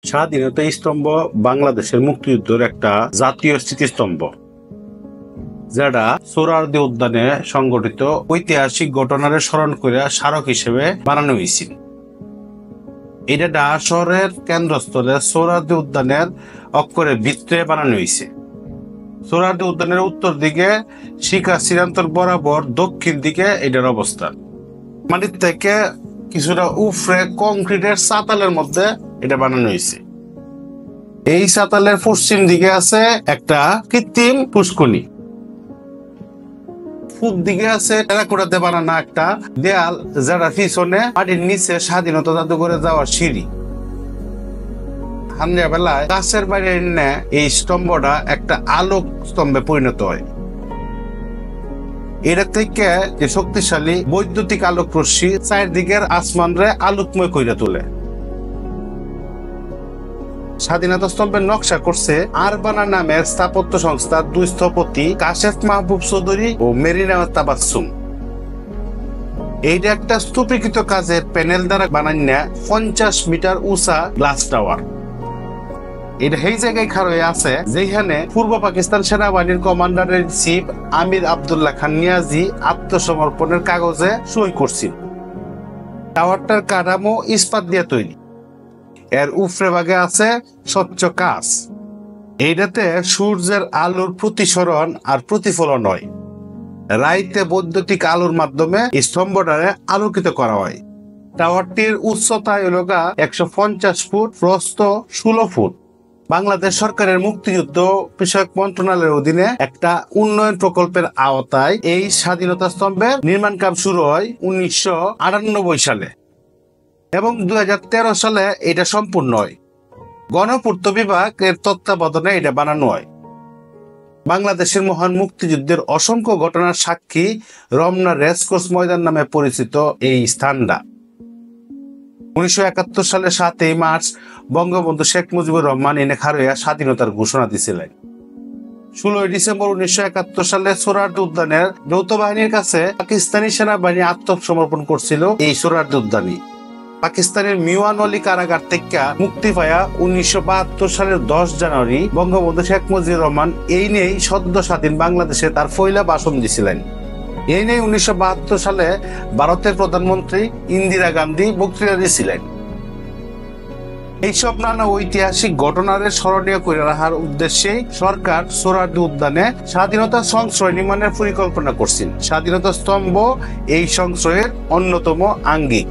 স্বাধীনতা স্তম্ভ বাংলাদেশের মুক্তিযুদ্ধের একটা জাতীয় স্মৃতিস্তম্ভ, যেটা সোহরাওয়ার্দী উদ্যানে সংঘটিত ঐতিহাসিক ঘটনার স্মরণ করে স্মারক হিসেবে বানানো হয়েছিল। এটা ঢাকা শহরের কেন্দ্রস্থলে সোহরাওয়ার্দী উদ্যানের অক্ষরে ভিতরে বানানো হয়েছে। সোহরাওয়ার্দী উদ্যানের উত্তর দিকে শিখা শ্রীরান্তর বরাবর দক্ষিণ দিকে এটার অবস্থান। মাটির থেকে কিছুটা উফরে কংক্রিটের চাতালের মধ্যে এটা বানানো হয়েছে। এই চাতালের পশ্চিম দিকে আছে একটা কৃত্রিম পুষ্করণী, পূব দিকে আছে টেরাকোটাতে বানানো একটা দেয়াল, যারা পিছনে মাটির নিচে স্বাধীনতা জাদুঘরে যাওয়ার সিঁড়ি। সন্ধ্যা বেলায় গাছের বাইরে এনে এই স্তম্ভটা একটা আলোক স্তম্ভে পরিণত হয়। এটা থেকে যে শক্তিশালী বৈদ্যুতিক আলোক রশ্মি চারদিকের আসমানরে আলোকময় করে তোলে। স্বাধীনতা স্তম্ভের নকশা করছে আরবানা নামের স্থাপত্য সংস্থার দুই স্থপতি কাশেফ মাহবুব চৌধুরী ও মেরিনা তাবাসসুম। এইটা একটা স্তূপীকৃত কাজের প্যানেল দ্বারা বানানো 50 মিটার উঁচা গ্লাস টাওয়ার। এটা সেই জায়গায় খাড়া হয়ে আছে যেখানে পূর্ব পাকিস্তান সেনাবাহিনীর কমান্ডার ইন চিফ আমির আব্দুল্লাহ খান নিয়াজি আত্মসমর্পণের কাগজে সই করছিল। টাওয়ারটার কাঠামো ইস্পাত দিয়ে তৈরি, এর উপরে ভাগে আছে স্বচ্ছ কাঁচ। এইটাতে সূর্যের আলোর প্রতিসরণ আর প্রতিফলন হয়। রাইতে বৈদ্যুতিক আলোর মাধ্যমে স্তম্ভটারে আলোকিত করা হয়। টাওয়ারটির উচ্চতা হল 150 ফুট, প্রস্থ 16 ফুট। বাংলাদেশ সরকারের মুক্তিযুদ্ধ বিষয়ক মন্ত্রণালয়ের অধীনে একটা উন্নয়ন প্রকল্পের আওতায় এই স্বাধীনতা স্তম্ভের নির্মাণ কাজ শুরু হয় 1998 সালে এবং 2013 সালে এটা সম্পূর্ণ হয়। গণপূর্ত বিভাগ এর তত্ত্বাবধানে এটা বানানো হয়। বাংলাদেশের মহান মুক্তিযুদ্ধের অসংখ্য ঘটনার সাক্ষী রমনা রেসকোর্স ময়দান নামে পরিচিত এই স্থানটা। 1971 সালে 7 মার্চ বঙ্গবন্ধু শেখ মুজিবুর রহমান এনে খারোয়া স্বাধীনতার ঘোষণা দিয়েছিলেন। 16 ডিসেম্বর 1971 সালে সোহরাওয়ার্দী উদ্যানের যৌথ বাহিনীর কাছে পাকিস্তানি সেনাবাহিনী আত্মসমর্পণ করছিল। এই সোহরাওয়ার্দী উদ্যানে পাকিস্তানের মিওয়ানওয়ালী কারাগার থেকে মুক্তি পায়া 1972 সালের 10 জানুয়ারি বঙ্গবন্ধু শেখ মুজিবুর রহমান এই নিয়েই সদ্য স্বাধীন বাংলাদেশে তার পয়লা ভাষণ দিয়েছিলেন। এই নিয়ে 1972 সালে ভারতের প্রধানমন্ত্রী ইন্দিরা গান্ধী বক্তৃতা দিয়েছিলেন। এইসব নানা ঐতিহাসিক ঘটনার স্মরণীয় করে রাখার উদ্দেশ্যে সরকার সোহরাওয়ার্দী উদ্যানে স্বাধীনতা সংশ্রয় নির্মাণের পরিকল্পনা করছিল। স্বাধীনতা স্তম্ভ এই সংশ্রয়ের অন্যতম আঙ্গিক।